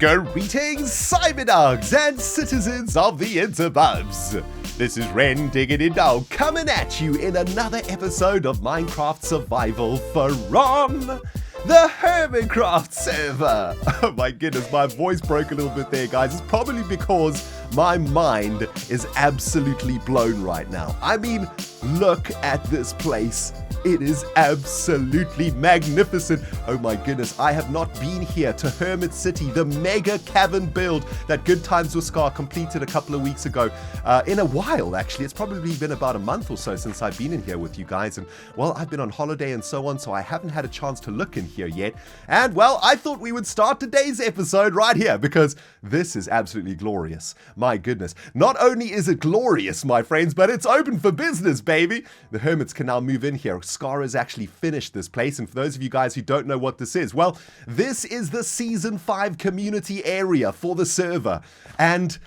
Greetings, Cyberdogs and citizens of the interbubs. This is ReNDoG coming at you in another episode of Minecraft Survival from the Hermitcraft server. Oh my goodness, my voice broke a little bit there, guys. It's probably because my mind is absolutely blown right now. I mean, look at this place. It is absolutely magnificent. Oh my goodness, I have not been here to Hermit City, the mega cavern build that Good Times with Scar completed a couple of weeks ago. In a while, actually. It's probably been about a month or so since I've been in here with you guys. And, well, I've been on holiday and so on, so I haven't had a chance to look in here yet. And, well, I thought we would start today's episode right here because this is absolutely glorious. My goodness. Not only is it glorious, my friends, but it's open for business, baby. The Hermits can now move in here. Scar has actually finished this place, and for those of you guys who don't know what this is, well, this is the Season 5 community area for the server, and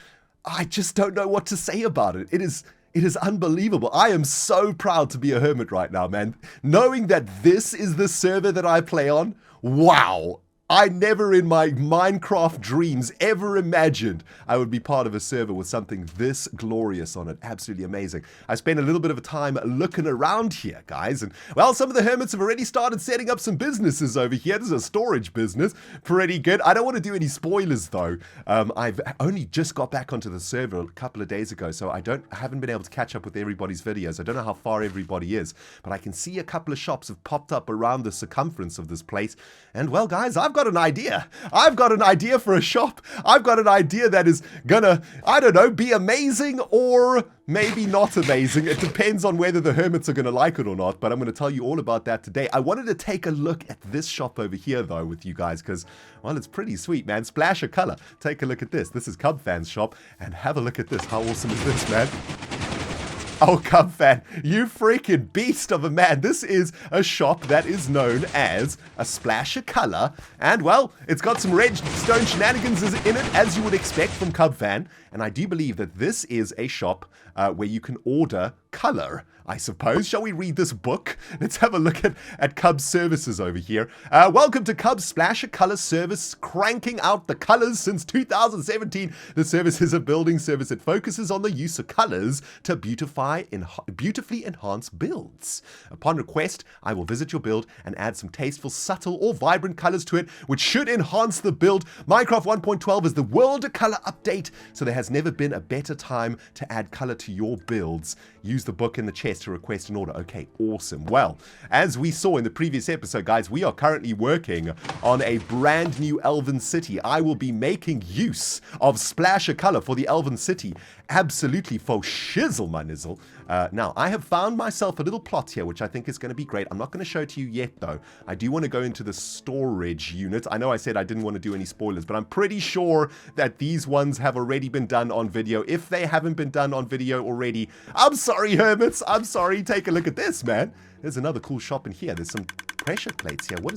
I just don't know what to say about it. It is unbelievable. I am so proud to be a hermit right now, man. Knowing that this is the server that I play on, wow. I never in my Minecraft dreams ever imagined I would be part of a server with something this glorious on it. Absolutely amazing. I spent a little bit of time looking around here, guys, and, well, some of the hermits have already started setting up some businesses over here. This is a storage business. Pretty good. I don't want to do any spoilers, though. I've only just got back onto the server a couple of days ago, so I haven't been able to catch up with everybody's videos. I don't know how far everybody is, but I can see a couple of shops have popped up around the circumference of this place, and, well, guys, I've got an idea. I've got an idea for a shop. I've got an idea that is gonna, I don't know, be amazing or maybe not amazing. It depends on whether the hermits are gonna like it or not, but I'm gonna tell you all about that today. I wanted to take a look at this shop over here, though, with you guys, because, well, it's pretty sweet, man. Splash of color. Take a look at this. This is Cub Fan's shop, and have a look at this. How awesome is this, man? Oh, Cub Fan, you freaking beast of a man. This is a shop that is known as a Splash of Color. And, well, it's got some redstone shenanigans in it, as you would expect from Cub Fan. And I do believe that this is a shop where you can order color, I suppose. Shall we read this book? Let's have a look at Cub's services over here. Welcome to Cub's Splash of Color service, cranking out the colors since 2017. The service is a building service. It focuses on the use of colors to beautifully enhance builds. Upon request, I will visit your build and add some tasteful, subtle, or vibrant colors to it, which should enhance the build. Minecraft 1.12 is the World of Color update, so there has never been a better time to add color to your builds. Use the book in the chest to request an order. Okay, awesome. Well, as we saw in the previous episode, guys, we are currently working on a brand new Elven City. I will be making use of Splash of Color for the Elven City. Absolutely faux shizzle, my nizzle. Now, I have found myself a little plot here, which I think is going to be great. I'm not going to show it to you yet, though. I do want to go into the storage unit. I know I said I didn't want to do any spoilers, but I'm pretty sure that these ones have already been done on video. If they haven't been done on video already, I'm sorry, hermits. I'm sorry. Take a look at this, man. There's another cool shop in here. There's some pressure plates here. What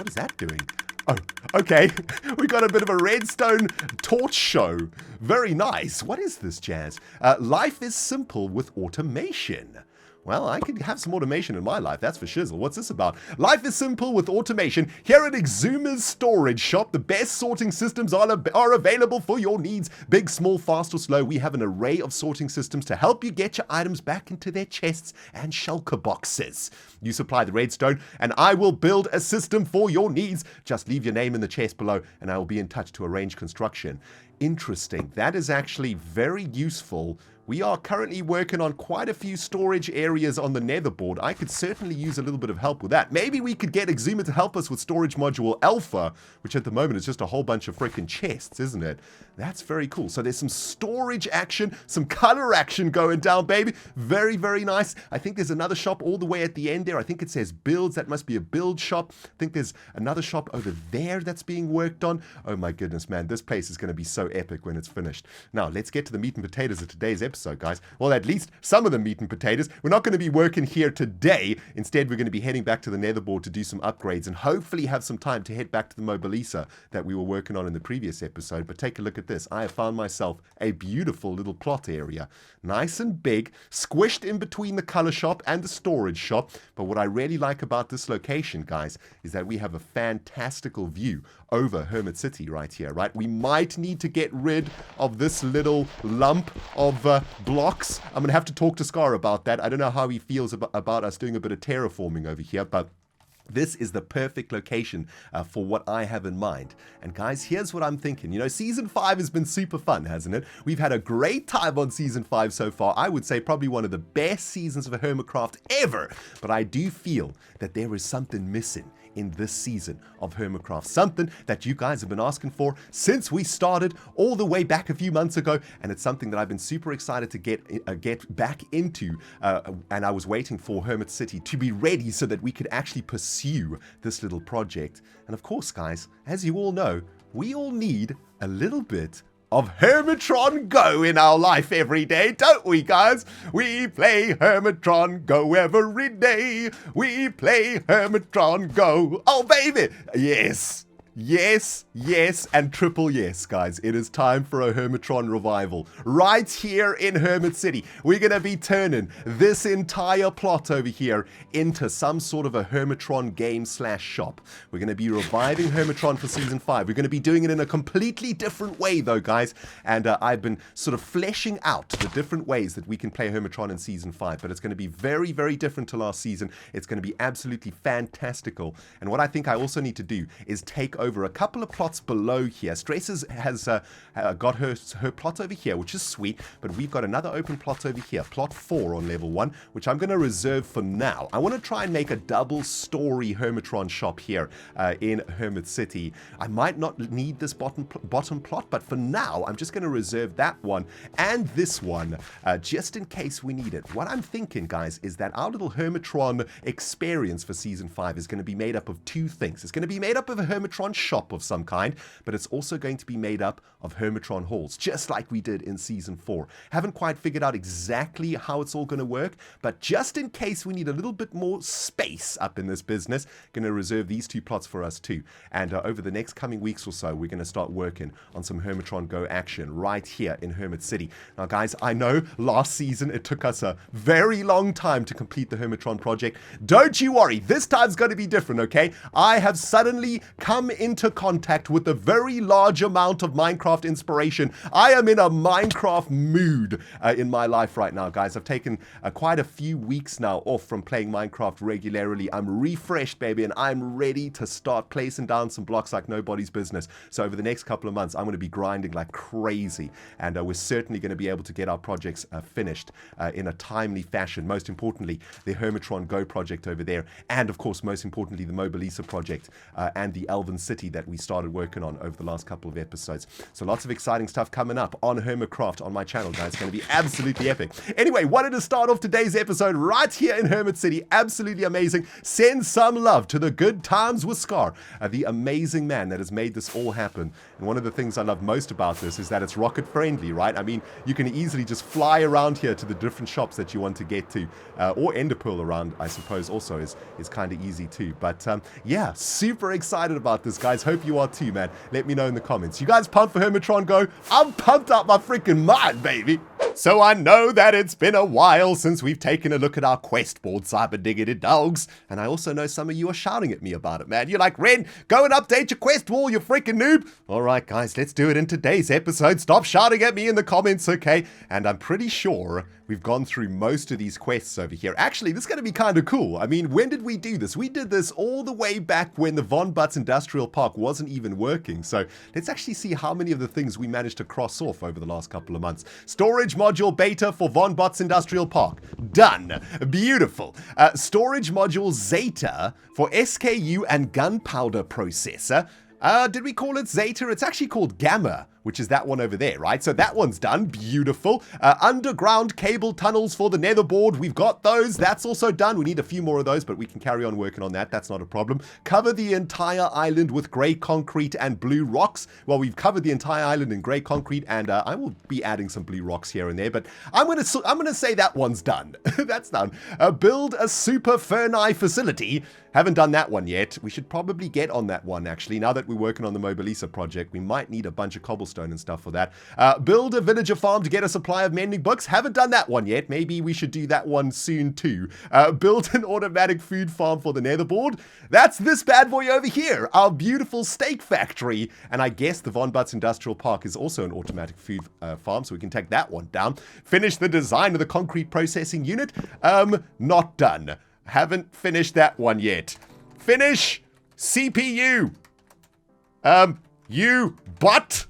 is that doing? Oh, okay. We got a bit of a redstone torch show. Very nice. What is this jazz? Life is simple with automation. Well, I could have some automation in my life, that's for shizzle. What's this about? Life is simple with automation. Here at Exuma's storage shop, the best sorting systems are available for your needs. Big, small, fast, or slow, we have an array of sorting systems to help you get your items back into their chests and shulker boxes. You supply the redstone, and I will build a system for your needs. Just leave your name in the chest below, and I will be in touch to arrange construction. Interesting. That is actually very useful. We are currently working on quite a few storage areas on the netherboard. I could certainly use a little bit of help with that. Maybe we could get Exuma to help us with storage module alpha, which at the moment is just a whole bunch of freaking chests, isn't it? That's very cool. So there's some storage action, some color action going down, baby. Very, very nice. I think there's another shop all the way at the end there. I think it says builds. That must be a build shop. I think there's another shop over there that's being worked on. Oh my goodness, man. This place is going to be so epic when it's finished. Now, let's get to the meat and potatoes of today's episode, guys. Well, at least some of the meat and potatoes. We're not going to be working here today. Instead, we're going to be heading back to the netherboard to do some upgrades and hopefully have some time to head back to the Mobilisa that we were working on in the previous episode. But take a look at this. I have found myself a beautiful little plot area. Nice and big, squished in between the color shop and the storage shop. But what I really like about this location, guys, is that we have a fantastical view over Hermit City right here, right? We might need to get rid of this little lump of blocks. I'm going to have to talk to Scar about that. I don't know how he feels about us doing a bit of terraforming over here, but this is the perfect location for what I have in mind. And guys, here's what I'm thinking. You know, Season 5 has been super fun, hasn't it? We've had a great time on Season 5 so far. I would say probably one of the best seasons of Hermitcraft ever. But I do feel that there is something missing in this season of Hermitcraft. Something that you guys have been asking for since we started all the way back a few months ago. And it's something that I've been super excited to get back into. And I was waiting for Hermit City to be ready so that we could actually pursue this little project. And of course, guys, as you all know, we all need a little bit of Hermitron Go in our life every day, don't we, guys? We play Hermitron Go every day. We play Hermitron Go. Oh, baby. Yes. Yes, yes, and triple yes, guys. It is time for a Hermitron revival. Right here in Hermit City. We're going to be turning this entire plot over here into some sort of a Hermitron game / shop. We're going to be reviving Hermitron for Season 5. We're going to be doing it in a completely different way, though, guys. And I've been sort of fleshing out the different ways that we can play Hermitron in Season 5. But it's going to be very, very different to last season. It's going to be absolutely fantastical. And what I think I also need to do is take over a couple of plots below here. Straces has got her plot over here, which is sweet, but we've got another open plot over here, plot 4 on level 1, which I'm going to reserve for now. I want to try and make a double-story Hermitron shop here in Hermit City. I might not need this bottom plot, but for now, I'm just going to reserve that one and this one, just in case we need it. What I'm thinking, guys, is that our little Hermitron experience for Season 5 is going to be made up of two things. It's going to be made up of a Hermitron shop of some kind, but it's also going to be made up of Hermitron halls, just like we did in Season 4. Haven't quite figured out exactly how it's all going to work, but just in case we need a little bit more space up in this business, going to reserve these two plots for us too. And over the next coming weeks or so, we're going to start working on some Hermitron Go action right here in Hermit City. Now, guys, I know last season it took us a very long time to complete the Hermitron project. Don't you worry, this time's going to be different, okay? I have suddenly come into contact with a very large amount of Minecraft inspiration. I am in a Minecraft mood in my life right now, guys. I've taken quite a few weeks now off from playing Minecraft regularly. I'm refreshed, baby, and I'm ready to start placing down some blocks like nobody's business. So over the next couple of months, I'm going to be grinding like crazy, and we're certainly going to be able to get our projects finished in a timely fashion. Most importantly, the Hermitron Go project over there, and of course, most importantly, the Mobilisa project and the Elven City that we started working on over the last couple of episodes. So lots of exciting stuff coming up on Hermitcraft on my channel, guys. It's going to be absolutely epic. Anyway, wanted to start off today's episode right here in Hermit City. Absolutely amazing. Send some love to the Good Times with Scar, the amazing man that has made this all happen. And one of the things I love most about this is that it's rocket friendly, right? I mean, you can easily just fly around here to the different shops that you want to get to, or ender pearl around, I suppose, also is kind of easy too. But yeah, super excited about this, guys. Hope you are too, man. Let me know in the comments. You guys pumped for Hermitron Go? I'm pumped up my freaking mind, baby. So I know that it's been a while since we've taken a look at our quest board, Cyberdog, and I also know some of you are shouting at me about it, man. You're like, Ren, go and update your quest wall, you freaking noob. All right, guys, let's do it in today's episode. Stop shouting at me in the comments, okay? And I'm pretty sure we've gone through most of these quests over here. Actually, this is going to be kind of cool. I mean, when did we do this? We did this all the way back when the Von Butts Industrial Park wasn't even working. So let's actually see how many of the things we managed to cross off over the last couple of months. Storage module beta for Von Butts Industrial Park. Done. Beautiful. Storage module Zeta for SKU and gunpowder processor. Did we call it Zeta? It's actually called Gamma, which is that one over there, right? So that one's done. Beautiful. Underground cable tunnels for the netherboard. We've got those. That's also done. We need a few more of those, but we can carry on working on that. That's not a problem. Cover the entire island with grey concrete and blue rocks. Well, we've covered the entire island in grey concrete, and I will be adding some blue rocks here and there, but I'm gonna say that one's done. That's done. Build a super ferni facility. Haven't done that one yet. We should probably get on that one, actually. Now that we're working on the Mobilisa project, we might need a bunch of cobblestone cobblestone and stuff for that. Build a villager farm to get a supply of mending books. Haven't done that one yet. Maybe we should do that one soon too. Build an automatic food farm for the netherboard. That's this bad boy over here, our beautiful steak factory. And I guess the Von Butts Industrial Park is also an automatic food farm, so we can take that one down. Finish the design of the concrete processing unit. Not done. Haven't finished that one yet. Finish CPU. But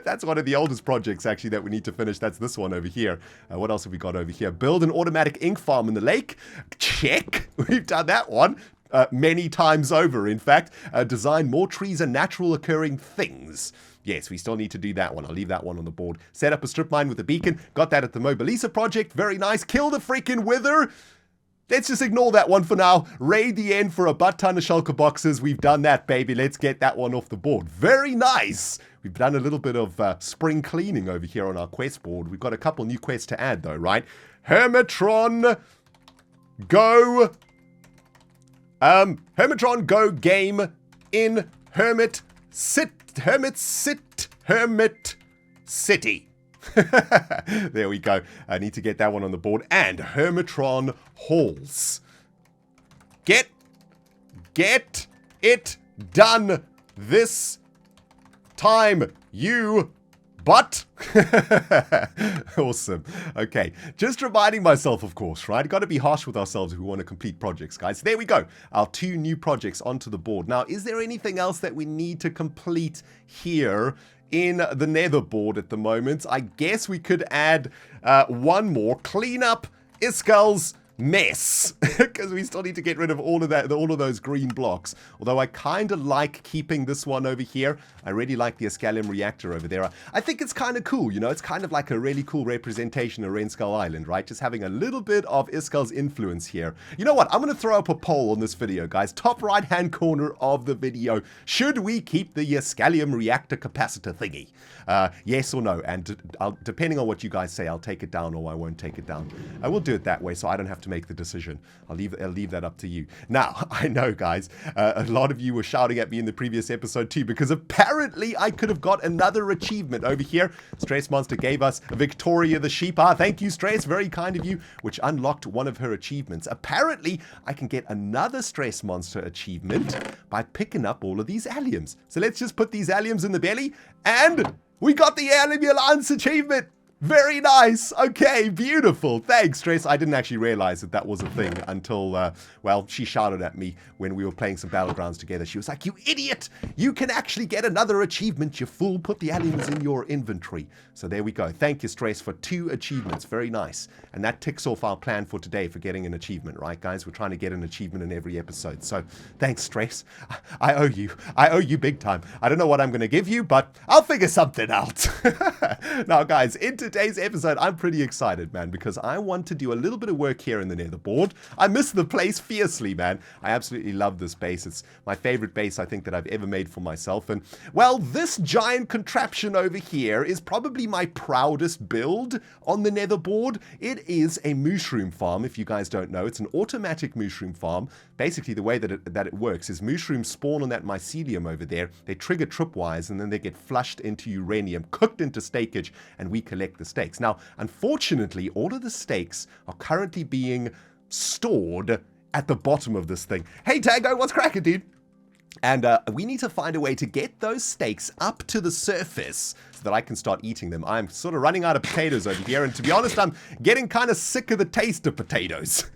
that's one of the oldest projects actually that we need to finish. That's this one over here. What else have we got over here? Build an automatic ink farm in the lake. Check. We've done that one many times over, in fact. Design more trees and natural occurring things. Yes, we still need to do that one. I'll leave that one on the board. Set up a strip mine with a beacon. Got that at the Mobilisa project. Very nice. Kill the freaking wither. Let's just ignore that one for now. Raid the end for a butt ton of shulker boxes. We've done that, baby. Let's get that one off the board. Very nice. We've done a little bit of spring cleaning over here on our quest board. We've got a couple new quests to add, though, right? Hermitron Go. Hermitron Go game in Hermit City. There we go. I need to get that one on the board. And Hermitron Halls. Get it done this time, you butt. Awesome. Okay, just reminding myself, of course, right? Got to be harsh with ourselves if we want to complete projects, guys. There we go. Our 2 new projects onto the board. Now, is there anything else that we need to complete here in the netherboard at the moment? I guess we could add one more. Clean up Iskal's mess, because we still need to get rid of all of those green blocks. Although I kind of like keeping this one over here. I really like the Iscalium reactor over there. I think it's kind of cool, you know. It's kind of like a really cool representation of ReNDoG Island, right? Just having a little bit of Iskal's influence here. You know what? I'm going to throw up a poll on this video, guys. Top right hand corner of the video. Should we keep the Iscalium reactor capacitor thingy? Yes or no? And depending on what you guys say, I'll take it down or I won't take it down. I will do it that way so I don't have to make the decision. I'll leave that up to you. Now, I know, guys, a lot of you were shouting at me in the previous episode too, because apparently I could have got another achievement over here. Stress Monster gave us Victoria the Sheep. Thank you, Stress. Very kind of you, which unlocked one of her achievements. Apparently, I can get another Stress Monster achievement by picking up all of these alliums. So let's just put these alliums in the belly, and we got the Allium achievement. Very nice. Okay, beautiful. Thanks, Stress. I didn't actually realize that was a thing until, well, she shouted at me when we were playing some Battlegrounds together. She was like, "You idiot! You can actually get another achievement, you fool. Put the aliens in your inventory." So there we go. Thank you, Stress, for 2 achievements. Very nice. And that ticks off our plan for today for getting an achievement, right, guys? We're trying to get an achievement in every episode. So thanks, Stress. I owe you. I owe you big time. I don't know what I'm going to give you, but I'll figure something out. Now, guys, in today's episode, I'm pretty excited, man, because I want to do a little bit of work here in the netherboard. I miss the place fiercely, man. I absolutely love this base. It's my favorite base, I think, that I've ever made for myself. And, well, this giant contraption over here is probably my proudest build on the netherboard. It is a mushroom farm, if you guys don't know. It's an automatic mushroom farm. Basically, the way that it works is mushrooms spawn on that mycelium over there. They trigger tripwires, and then they get flushed into uranium, cooked into steakage, and we collect the steaks. Now, unfortunately, all of the steaks are currently being stored at the bottom of this thing. Hey, Tango, what's cracking, dude? And we need to find a way to get those steaks up to the surface so that I can start eating them. I'm sort of running out of potatoes over here, and to be honest, I'm getting kind of sick of the taste of potatoes.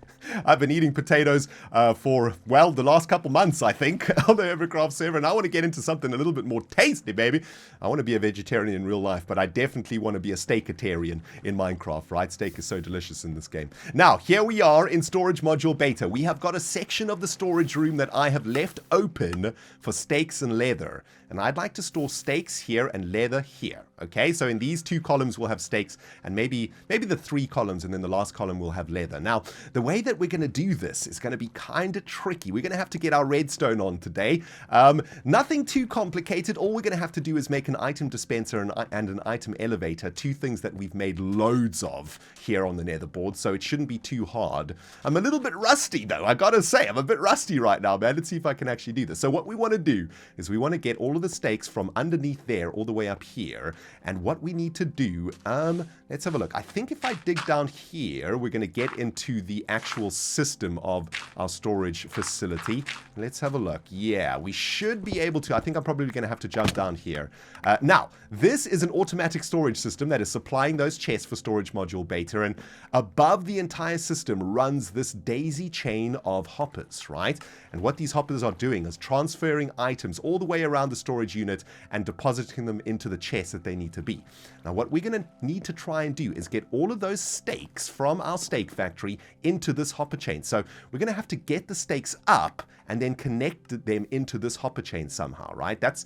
I've been eating potatoes for, well, the last couple months, I think, on the Hermitcraft server, and I want to get into something a little bit more tasty, baby. I want to be a vegetarian in real life, but I definitely want to be a steakitarian in Minecraft, right? Steak is so delicious in this game. Now, here we are in Storage Module Beta. We have got a section of the storage room that I have left open for steaks and leather. And I'd like to store steaks here and leather here, okay? So in these 2 columns, we'll have stakes, and maybe the 3 columns, and then the last column will have leather. Now, the way that we're going to do this is going to be kind of tricky. We're going to have to get our redstone on today. Nothing too complicated. All we're going to have to do is make an item dispenser and an item elevator, 2 things that we've made loads of here on the nether board, so it shouldn't be too hard. I'm a little bit rusty, though. I gotta say, I'm a bit rusty right now, man. Let's see if I can actually do this. So what we want to do is we want to get all of the stakes from underneath there all the way up here, and what we need to do, let's have a look. I think if I dig down here, we're going to get into the actual system of our storage facility. Let's have a look. Yeah, we should be able to. I think I'm probably going to have to jump down here. Now, this is an automatic storage system that is supplying those chests for storage module beta, and above the entire system runs this daisy chain of hoppers, right? And what these hoppers are doing is transferring items all the way around the storage unit and depositing them into the chests that they need to be. Now, what we're going to need to try and do is get all of those stakes from our stake factory into this hopper chain. So we're going to have to get the stakes up and then connect them into this hopper chain somehow, right? That's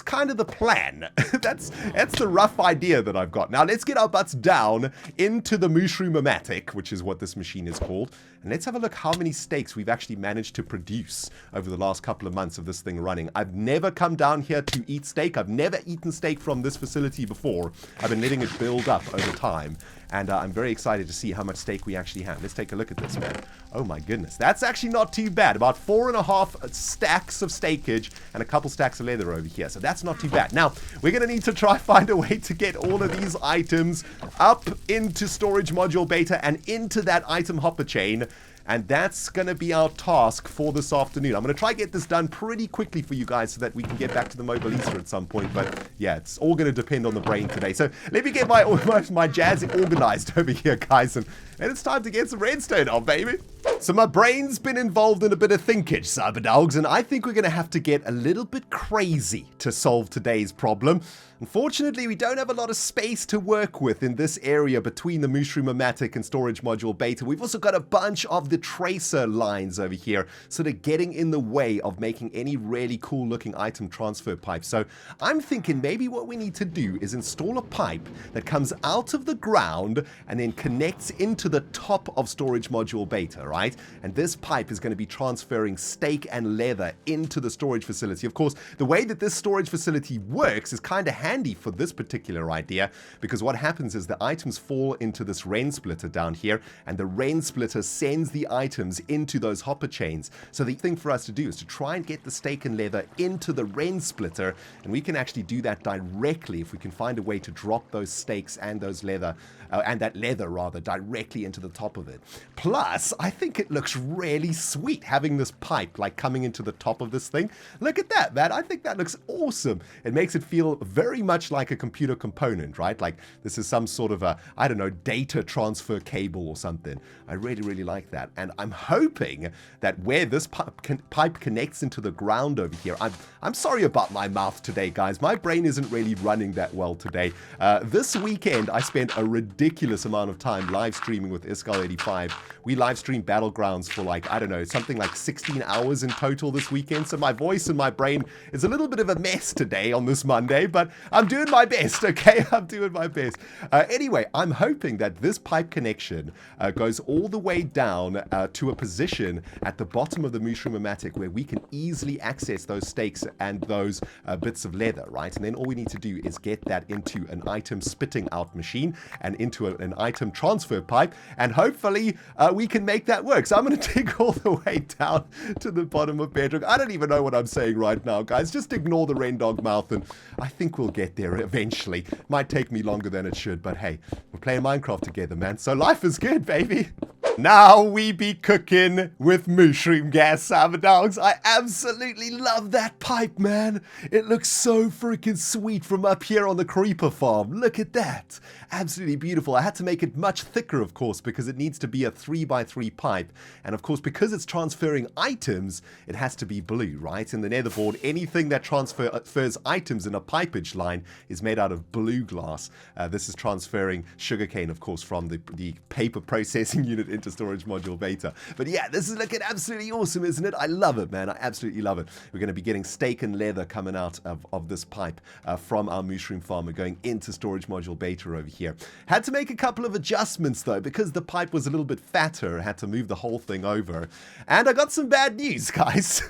kind of the plan. That's the rough idea that I've got. Now, let's get our butts down into the Mooshroom-o-matic, which is what this machine is called. And let's have a look how many stakes we've actually managed to produce over the last couple of months of this thing running. I've never come down here to eat steak. I've never eaten steak from this facility before. I've been letting it build up over time. And I'm very excited to see how much steak we actually have. Let's take a look at this, man. Oh my goodness. That's actually not too bad. About 4.5 stacks of steakage and a couple stacks of leather over here. So that's not too bad. Now, we're going to need to try find a way to get all of these items up into storage module beta and into that item hopper chain. And that's going to be our task for this afternoon. I'm going to try and get this done pretty quickly for you guys so that we can get back to the Mobile Easter at some point. But yeah, it's all going to depend on the brain today. So let me get my jazz organized over here, guys. And it's time to get some redstone on, baby. So my brain's been involved in a bit of thinkage, Cyberdogs, and I think we're going to have to get a little bit crazy to solve today's problem. Unfortunately, we don't have a lot of space to work with in this area between the Mooshroom-o-matic and storage module beta. We've also got a bunch of the tracer lines over here, sort of getting in the way of making any really cool looking item transfer pipes. So I'm thinking maybe what we need to do is install a pipe that comes out of the ground and then connects into the top of storage module beta, right? And this pipe is going to be transferring steak and leather into the storage facility. Of course, the way that this storage facility works is kind of handy for this particular idea, because what happens is the items fall into this REN splitter down here, and the REN splitter sends the items into those hopper chains. So the thing for us to do is to try and get the steak and leather into the REN splitter, and we can actually do that directly if we can find a way to drop those steaks and those leather, and that leather rather, directly into the top of it. Plus, I think it looks really sweet having this pipe like coming into the top of this thing. Look at that, man. I think that looks awesome. It makes it feel very much like a computer component, right? Like this is some sort of a, I don't know, data transfer cable or something. I really, really like that. And I'm hoping that where this pipe connects into the ground over here, I'm sorry about my mouth today, guys. My brain isn't really running that well today. This weekend, I spent a ridiculous amount of time live streaming with Iskal85. We live streamed Battlegrounds for like, I don't know, something like 16 hours in total this weekend. So my voice and my brain is a little bit of a mess today on this Monday, but I'm doing my best, okay? I'm doing my best. Anyway, I'm hoping that this pipe connection goes all the way down to a position at the bottom of the Mooshroom-o-matic where we can easily access those stakes and those bits of leather, right? And then all we need to do is get that into an item spitting out machine and into an item transfer pipe, and hopefully we can make that work. So I'm going to dig all the way down to the bottom of Bedrock. I don't even know what I'm saying right now, guys. Just ignore the ReNDoG mouth, and I think we'll get there eventually. Might take me longer than it should, but hey, we're playing Minecraft together, man. So life is good, baby. Now we be cooking with mushroom gas, Cyberdogs. I absolutely love that pipe, man. It looks so freaking sweet from up here on the creeper farm. Look at that. Absolutely beautiful. I had to make it much thicker, of course, because it needs to be a 3x3 pipe. And of course, because it's transferring items, it has to be blue, right? In the netherboard, anything that transfers items in a pipage line is made out of blue glass. This is transferring sugarcane, of course, from the paper processing unit into into storage module beta. But yeah, this is looking absolutely awesome, isn't it? I love it, man. I absolutely love it. We're going to be getting steak and leather coming out of this pipe from our mushroom farm. We're going into storage module beta over here. Had to make a couple of adjustments, though, because the pipe was a little bit fatter. Had to move the whole thing over. And I got some bad news, guys.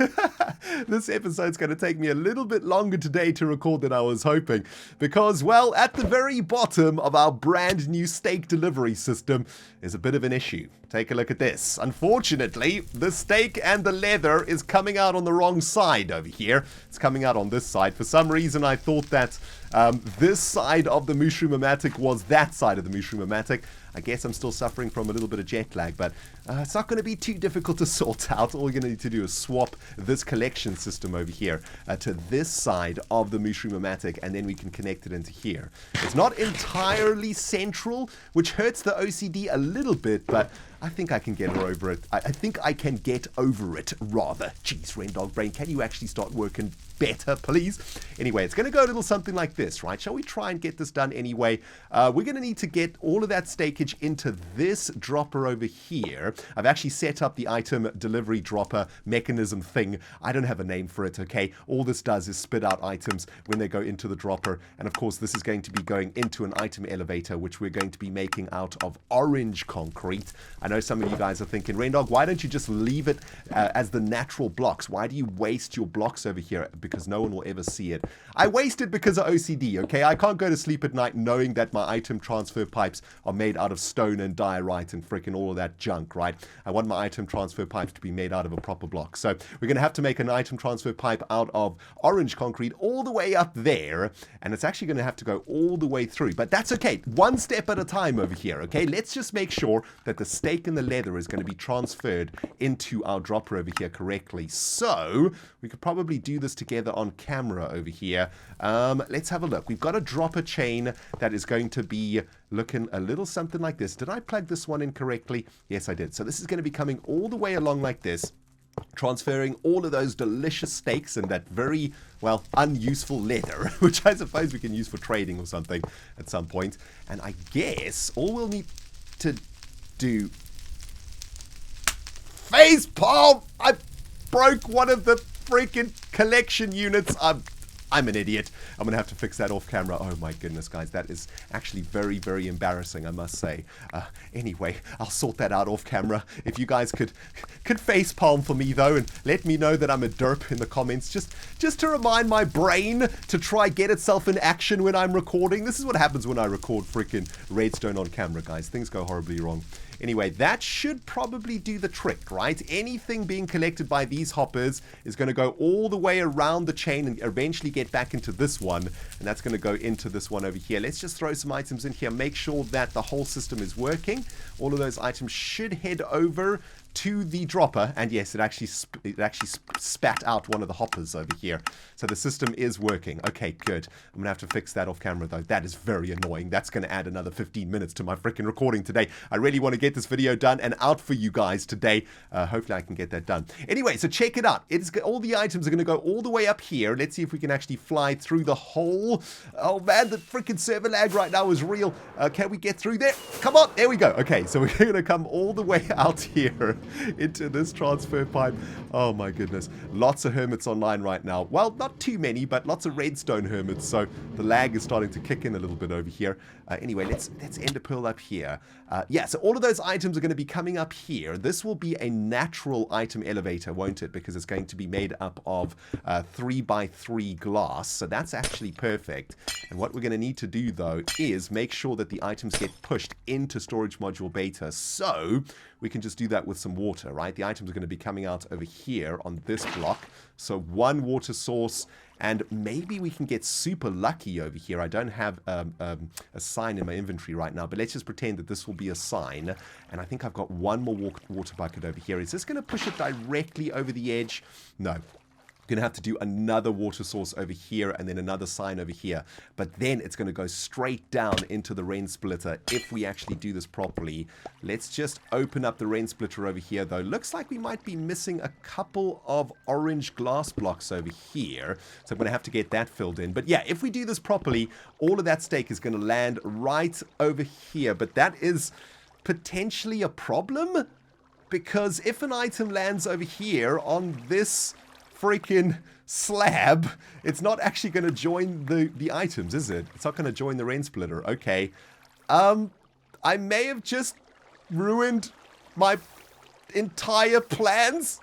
This episode's going to take me a little bit longer today to record than I was hoping. Because, well, at the very bottom of our brand new steak delivery system is a bit of an issue. Take a look at this. Unfortunately, the steak and the leather is coming out on the wrong side over here. It's coming out on this side. For some reason, I thought that this side of the Mooshroom-o-matic was that side of the Mooshroom-o-matic. I guess I'm still suffering from a little bit of jet lag, but it's not going to be too difficult to sort out. All you're going to need to do is swap this collection system over here to this side of the Mooshroom-o-matic, and then we can connect it into here. It's not entirely central, which hurts the OCD a little bit, but I think I can get over it. I think I can get over it, rather. Jeez, ReNDoG Brain, can you actually start working better, please? Anyway, it's going to go a little something like this, right? Shall we try and get this done anyway? We're going to need to get all of that steakage into this dropper over here. I've actually set up the item delivery dropper mechanism thing. I don't have a name for it, okay? All this does is spit out items when they go into the dropper. And of course, this is going to be going into an item elevator, which we're going to be making out of orange concrete. I know some of you guys are thinking, ReNDoG, why don't you just leave it as the natural blocks? Why do you waste your blocks over here? Because no one will ever see it. I waste it because of OCD, okay? I can't go to sleep at night knowing that my item transfer pipes are made out of stone and diorite and freaking all of that junk, right? I want my item transfer pipes to be made out of a proper block. So we're going to have to make an item transfer pipe out of orange concrete all the way up there, and it's actually going to have to go all the way through. But that's okay. One step at a time over here, okay? Let's just make sure that the steak and the leather is going to be transferred into our dropper over here correctly. So we could probably do this together on camera over here. Let's have a look. We've got a dropper chain that is going to be looking a little something like this. Did I plug this one in correctly? Yes, I did. So this is going to be coming all the way along like this, transferring all of those delicious steaks and that very, well, unuseful leather, which I suppose we can use for trading or something at some point. And I guess all we'll need to do... Facepalm! I broke one of the freaking collection units. I'm an idiot. I'm going to have to fix that off camera. Oh my goodness, guys. That is actually very, very embarrassing, I must say. Anyway, I'll sort that out off camera. If you guys could facepalm for me, though, and let me know that I'm a derp in the comments, just to remind my brain to try get itself in action when I'm recording. This is what happens when I record freaking Redstone on camera, guys. Things go horribly wrong. Anyway, that should probably do the trick, right? Anything being collected by these hoppers is going to go all the way around the chain and eventually get back into this one. And that's going to go into this one over here. Let's just throw some items in here. Make sure that the whole system is working. All of those items should head over to the dropper, and yes, it actually spat out one of the hoppers over here. So the system is working. Okay, good. I'm gonna have to fix that off camera though. That is very annoying. That's gonna add another 15 minutes to my freaking recording today. I really want to get this video done and out for you guys today. Hopefully I can get that done. Anyway, so check it out. All the items are gonna go all the way up here. Let's see if we can actually fly through the hole. Oh man, the freaking server lag right now is real. Can we get through there? Come on, there we go. Okay, so we're gonna come all the way out here into this transfer pipe. Oh my goodness. Lots of hermits online right now. Well, not too many, but lots of redstone hermits, so the lag is starting to kick in a little bit over here. Anyway, let's end a pearl up here. Yeah, so all of those items are going to be coming up here. This will be a natural item elevator, won't it? Because it's going to be made up of 3x3 glass, so that's actually perfect. And what we're going to need to do, though, is make sure that the items get pushed into storage module beta, so we can just do that with some water, right? The items are going to be coming out over here on this block. So one water source, and maybe we can get super lucky over here. I don't have a sign in my inventory right now, but let's just pretend that this will be a sign. And I think I've got one more water bucket over here. Is this going to push it directly over the edge? No. Going to have to do another water source over here and then another sign over here. But then it's going to go straight down into the rain splitter if we actually do this properly. Let's just open up the rain splitter over here, though. Looks like we might be missing a couple of orange glass blocks over here. So I'm going to have to get that filled in. But yeah, if we do this properly, all of that steak is going to land right over here. But that is potentially a problem, because if an item lands over here on this freaking slab, it's not actually going to join the items, is it? It's not going to join the rain splitter. Okay. I may have just ruined my entire plans.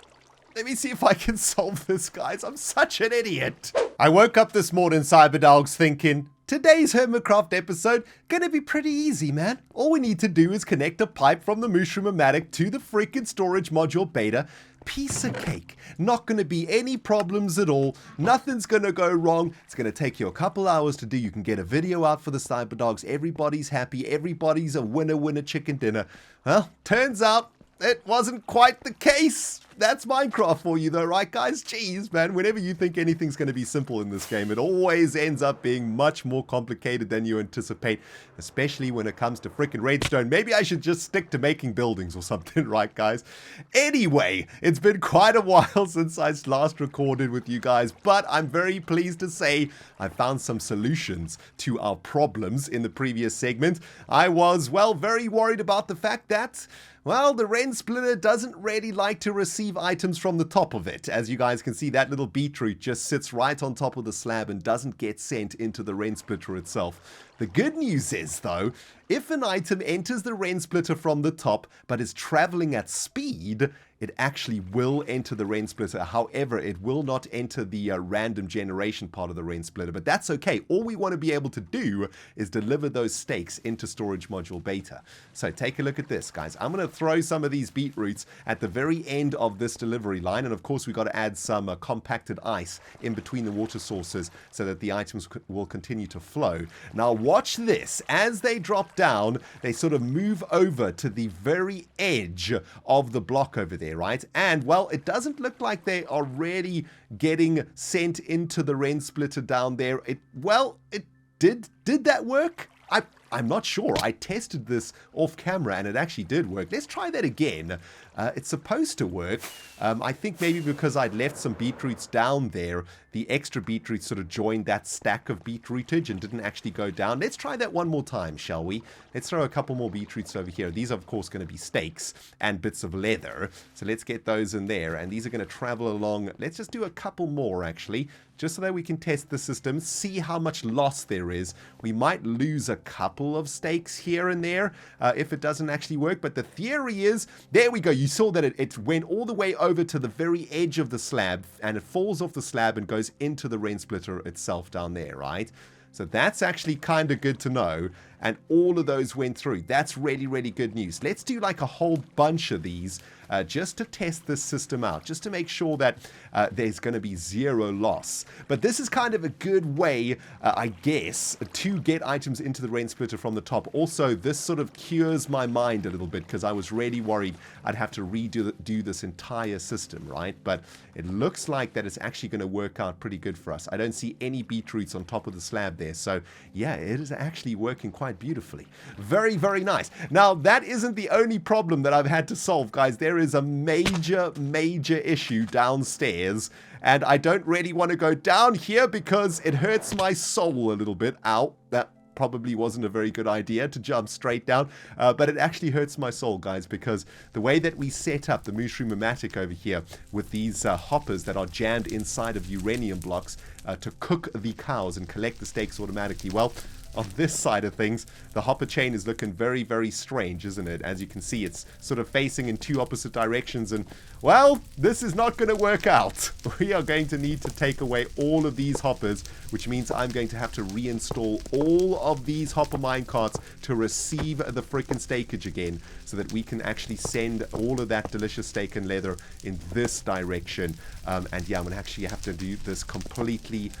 Let me see if I can solve this, guys. I'm such an idiot. I woke up this morning, Cyberdogs, thinking, today's Hermitcraft episode gonna be pretty easy, man. All we need to do is connect a pipe from the Mooshroom to the freaking storage module beta. Piece of cake. Not gonna be any problems at all. Nothing's gonna go wrong. It's gonna take you a couple hours to do. You can get a video out for the Cyberdogs. Everybody's happy. Everybody's a winner chicken dinner. Well, turns out it wasn't quite the case. That's Minecraft for you though, right guys? Jeez, man, whenever you think anything's going to be simple in this game, it always ends up being much more complicated than you anticipate, especially when it comes to frickin' redstone. Maybe I should just stick to making buildings or something, right guys? Anyway, it's been quite a while since I last recorded with you guys, but I'm very pleased to say I found some solutions to our problems in the previous segment. I was, well, very worried about the fact that, well, the rain splitter doesn't really like to receive items from the top of it. As you guys can see, that little beetroot just sits right on top of the slab and doesn't get sent into the rain splitter itself. The good news is, though, if an item enters the rain splitter from the top but is traveling at speed, it actually will enter the rain splitter. However, it will not enter the random generation part of the rain splitter, but that's okay. All we want to be able to do is deliver those stakes into storage module beta. So take a look at this, guys. I'm going to throw some of these beetroots at the very end of this delivery line, and of course we've got to add some compacted ice in between the water sources so that the items will continue to flow. Now watch this. As they drop down, they sort of move over to the very edge of the block over there, right? And, well, it doesn't look like they are really getting sent into the rain splitter down there. It did that work? I'm not sure. I tested this off camera and it actually did work. Let's try that again. It's supposed to work. I think maybe because I'd left some beetroots down there, the extra beetroots sort of joined that stack of beetrootage and didn't actually go down. Let's try that one more time, shall we? Let's throw a couple more beetroots over here. These are, of course, going to be stakes and bits of leather. So let's get those in there. And these are going to travel along. Let's just do a couple more, actually, just so that we can test the system, see how much loss there is. We might lose a couple of stakes here and there if it doesn't actually work. But the theory is, there we go. You saw that it went all the way over to the very edge of the slab, and it falls off the slab and goes into the rain splitter itself down there, right? So that's actually kind of good to know. And all of those went through. That's really, really good news. Let's do like a whole bunch of these just to test this system out, just to make sure that there's going to be zero loss. But this is kind of a good way, I guess, to get items into the rain splitter from the top. Also, this sort of cures my mind a little bit because I was really worried I'd have to redo this entire system, right? But it looks like that it's actually going to work out pretty good for us. I don't see any beetroots on top of the slab there. So, yeah, it is actually working quite beautifully. Very, very nice. Now, that isn't the only problem that I've had to solve, guys. There is a major issue downstairs, and I don't really want to go down here because it hurts my soul a little bit. Ow, that probably wasn't a very good idea to jump straight down, but it actually hurts my soul, guys, because the way that we set up the Mooshroom over here with these hoppers that are jammed inside of uranium blocks to cook the cows and collect the steaks automatically, well, on this side of things, the hopper chain is looking very, very strange, isn't it? As you can see, it's sort of facing in two opposite directions, and, well, this is not going to work out. We are going to need to take away all of these hoppers, which means I'm going to have to reinstall all of these hopper minecarts to receive the frickin' steakage again, so that we can actually send all of that delicious steak and leather in this direction. And yeah, I'm going to actually have to do this completely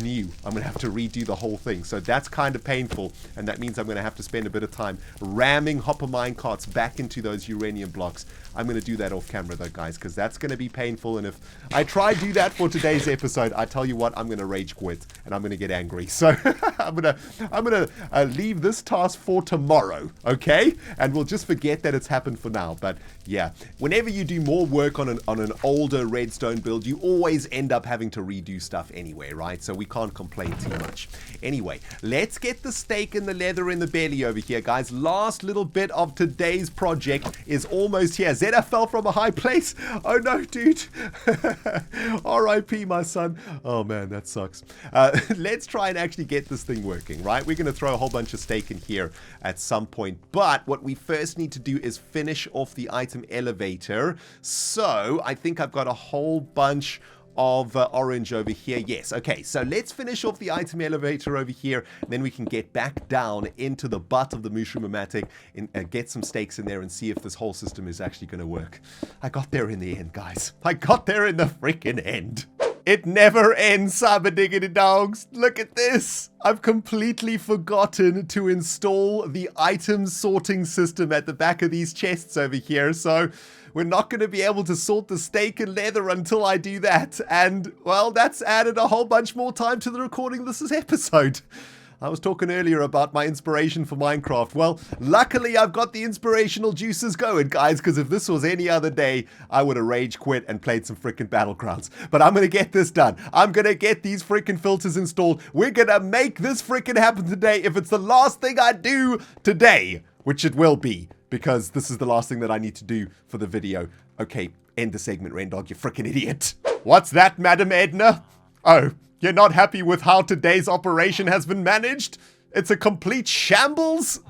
new. I'm going to have to redo the whole thing. So that's kind of painful, and that means I'm going to have to spend a bit of time ramming hopper minecarts back into those uranium blocks. I'm going to do that off camera though, guys, because that's going to be painful. And if I try to do that for today's episode, I tell you what, I'm going to rage quit and I'm going to get angry. So I'm gonna leave this task for tomorrow, okay? And we'll just forget that it's happened for now. But yeah, whenever you do more work on an older redstone build, you always end up having to redo stuff anyway, right? So we can't complain too much. Anyway, let's get the steak and the leather in the belly over here, guys. Last little bit of today's project is almost here. Zeta fell from a high place. Oh no, dude. R.I.P. my son. Oh man, that sucks. Let's try and actually get this thing working, right? We're going to throw a whole bunch of steak in here at some point, but what we first need to do is finish off the item elevator. So I think I've got a whole bunch of orange over here. Yes, okay, so let's finish off the item elevator over here, and then we can get back down into the butt of the Mooshroom-o-matic and get some steaks in there and see if this whole system is actually going to work. I got there in the end, guys. I got there in the freaking end. It never ends, cyberdiggity dogs. Look at this. I've completely forgotten to install the item sorting system at the back of these chests over here. So we're not going to be able to sort the steak and leather until I do that. And, well, that's added a whole bunch more time to the recording of this episode. I was talking earlier about my inspiration for Minecraft. Well, luckily I've got the inspirational juices going, guys, because if this was any other day, I would have rage quit and played some freaking Battlegrounds. But I'm going to get this done. I'm going to get these freaking filters installed. We're going to make this freaking happen today. If it's the last thing I do today, which it will be, because this is the last thing that I need to do for the video. Okay, end the segment, ReNDoG, you freaking idiot. What's that, Madam Edna? Oh. You're not happy with how today's operation has been managed? It's a complete shambles?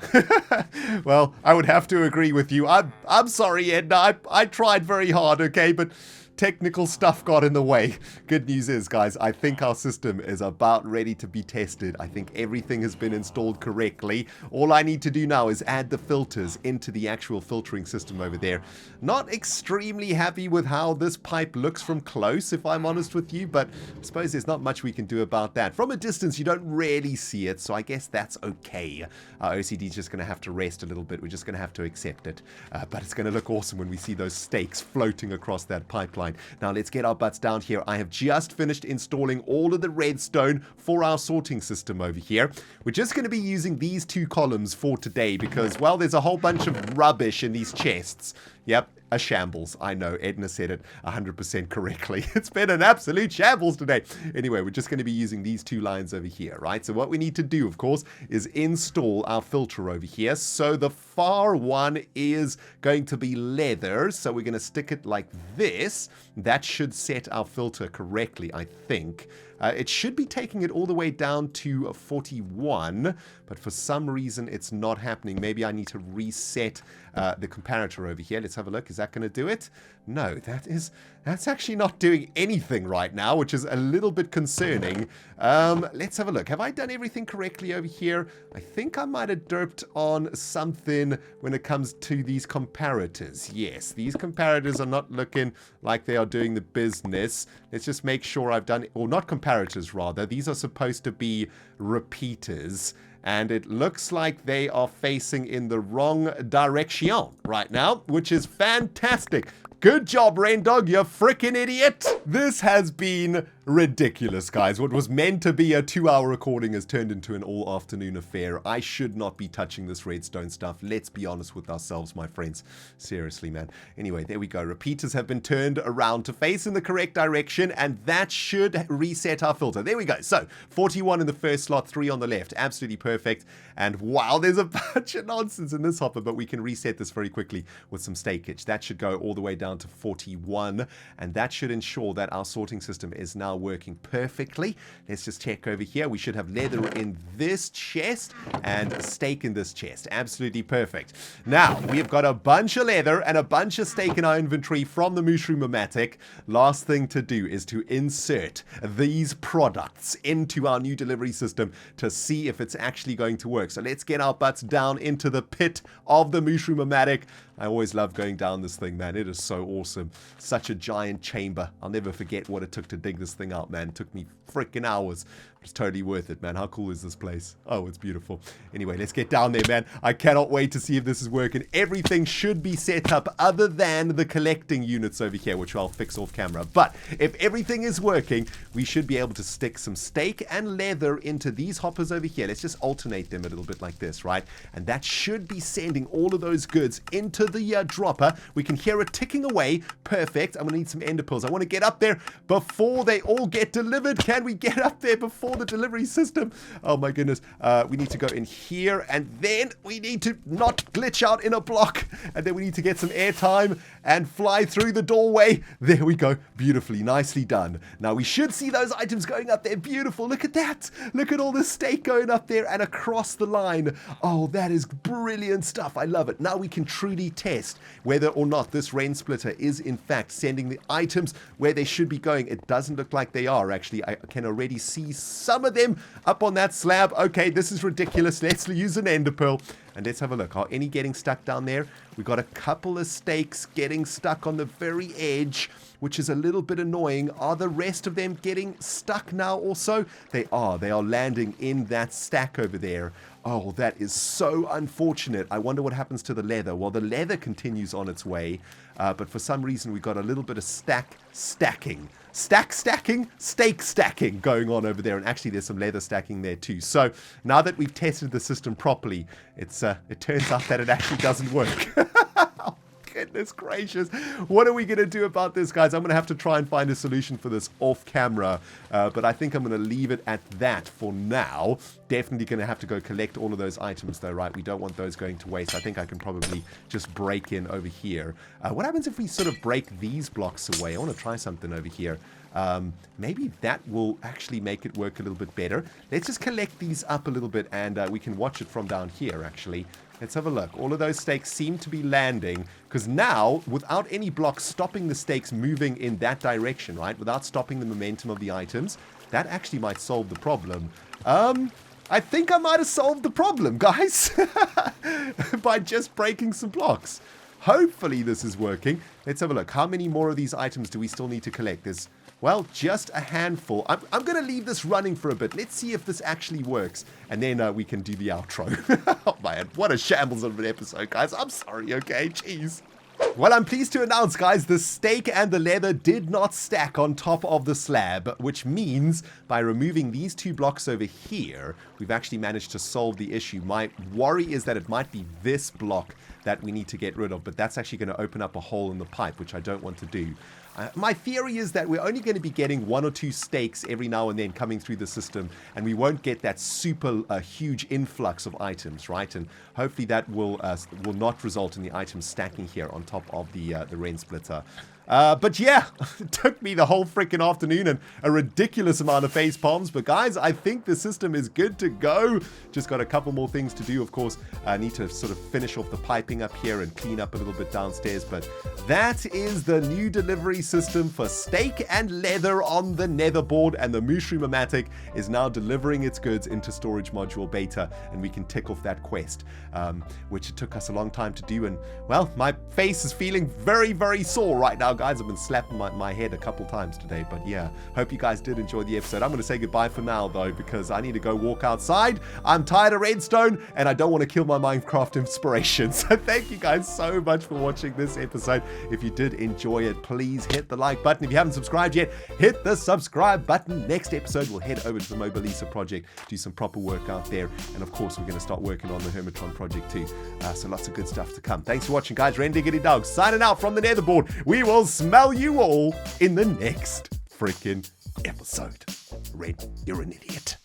Well, I would have to agree with you. I'm sorry, Edna. I tried very hard, okay? But technical stuff got in the way. Good news is, guys, I think our system is about ready to be tested. I think everything has been installed correctly. All I need to do now is add the filters into the actual filtering system over there. Not extremely happy with how this pipe looks from close, if I'm honest with you, but I suppose there's not much we can do about that. From a distance, you don't really see it, so I guess that's okay. Our OCD is just going to have to rest a little bit. We're just going to have to accept it. But it's going to look awesome when we see those steaks floating across that pipeline. Now let's get our butts down here. I have just finished installing all of the redstone for our sorting system over here. We're just going to be using these two columns for today because, well, there's a whole bunch of rubbish in these chests. Yep, a shambles. I know, Edna said it 100% correctly. It's been an absolute shambles today. Anyway, we're just going to be using these two lines over here, right? So what we need to do, of course, is install our filter over here. So the far one is going to be leather. So we're going to stick it like this. That should set our filter correctly, I think. It should be taking it all the way down to 41, but for some reason it's not happening. Maybe I need to reset the comparator over here. Let's have a look. Is that going to do it? No, that's actually not doing anything right now, which is a little bit concerning. Let's have a look. Have I done everything correctly over here? I think I might have derped on something when it comes to these comparators. Yes, these comparators are not looking like they are doing the business. Let's just make sure I've done, or not comparators rather. These are supposed to be repeaters. And it looks like they are facing in the wrong direction right now, which is fantastic. Good job, ReNDoG, you freaking idiot. This has been ridiculous, guys. What was meant to be a 2-hour recording has turned into an all-afternoon affair. I should not be touching this redstone stuff. Let's be honest with ourselves, my friends. Seriously, man. Anyway, there we go. Repeaters have been turned around to face in the correct direction, and that should reset our filter. There we go. So, 41 in the first slot, 3 on the left. Absolutely perfect. And wow, there's a bunch of nonsense in this hopper, but we can reset this very quickly with some stakage. That should go all the way down to 41, and that should ensure that our sorting system is now working perfectly. Let's just check over here. We should have leather in this chest and a steak in this chest. Absolutely perfect. Now, we have got a bunch of leather and a bunch of steak in our inventory from the Mooshroom-o-matic. Last thing to do is to insert these products into our new delivery system to see if it's actually going to work. So let's get our butts down into the pit of the Mooshroom-o-matic. I always love going down this thing, man. It is so awesome. Such a giant chamber. I'll never forget what it took to dig this thing out, man. It took me freaking hours. It's totally worth it, man. How cool is this place? Oh, it's beautiful. Anyway, let's get down there, man. I cannot wait to see if this is working. Everything should be set up other than the collecting units over here, which I'll fix off camera. But if everything is working, we should be able to stick some steak and leather into these hoppers over here. Let's just alternate them a little bit like this, right? And that should be sending all of those goods into the dropper. We can hear it ticking away. Perfect. I'm going to need some ender pearls. I want to get up there before they all get delivered. Can we get up there before the delivery system? Oh my goodness. We need to go in here, and then we need to not glitch out in a block, and then we need to get some airtime and fly through the doorway. There we go. Beautifully, nicely done. Now we should see those items going up there. Beautiful. Look at that. Look at all the steak going up there and across the line. Oh, that is brilliant stuff. I love it. Now we can truly test whether or not this rain splitter is in fact sending the items where they should be going. It doesn't look like they are, actually. I can already see some of them up on that slab. Okay, this is ridiculous. Let's use an ender pearl and let's have a look. Are any getting stuck down there? We got a couple of steaks getting stuck on the very edge, which is a little bit annoying. Are the rest of them getting stuck now also? They are. They are landing in that stack over there. Oh, that is so unfortunate. I wonder what happens to the leather. Well, the leather continues on its way, but for some reason we got a little bit of steak stacking going on over there, and actually there's some leather stacking there too. So now that we've tested the system properly, it turns out that it actually doesn't work. Goodness gracious. What are we going to do about this, guys? I'm going to have to try and find a solution for this off camera, but I think I'm going to leave it at that for now. Definitely going to have to go collect all of those items though, right? We don't want those going to waste. I think I can probably just break in over here. What happens if we sort of break these blocks away? I want to try something over here. Maybe that will actually make it work a little bit better. Let's just collect these up a little bit, and we can watch it from down here, actually. Let's have a look. All of those steaks seem to be landing, because now, without any blocks stopping the steaks moving in that direction, right, without stopping the momentum of the items, that actually might solve the problem. I think I might have solved the problem, guys, by just breaking some blocks. Hopefully this is working. Let's have a look. How many more of these items do we still need to collect? There's, well, just a handful. I'm going to leave this running for a bit. Let's see if this actually works, and then we can do the outro. Oh, man, what a shambles of an episode, guys. I'm sorry, okay? Jeez. Well, I'm pleased to announce, guys, the steak and the leather did not stack on top of the slab, which means by removing these two blocks over here, we've actually managed to solve the issue. My worry is that it might be this block that we need to get rid of, but that's actually going to open up a hole in the pipe, which I don't want to do. My theory is that we're only going to be getting 1 or 2 steaks every now and then coming through the system, and we won't get that super huge influx of items, right? And hopefully that will not result in the items stacking here on top of the rain splitter. But yeah, it took me the whole freaking afternoon and a ridiculous amount of face palms. But guys, I think the system is good to go. Just got a couple more things to do, of course. I need to sort of finish off the piping up here and clean up a little bit downstairs. But that is the new delivery system for steak and leather on the nether board. And the Mooshroom is now delivering its goods into storage module beta. And we can tick off that quest, which it took us a long time to do. And well, my face is feeling very, very sore right now, guys. I've been slapping my head a couple times today, but yeah, hope you guys did enjoy the episode. I'm going to say goodbye for now, though, because I need to go walk outside. I'm tired of redstone, and I don't want to kill my Minecraft inspiration. So thank you guys so much for watching this episode. If you did enjoy it, please hit the like button. If you haven't subscribed yet, hit the subscribe button. Next episode, we'll head over to the Mobilisa project, do some proper work out there, and of course, we're going to start working on the Hermitron project too. So lots of good stuff to come. Thanks for watching, guys. ReNDoG signing out from the netherboard. We will smell you all in the next freaking episode. Ren, you're an idiot.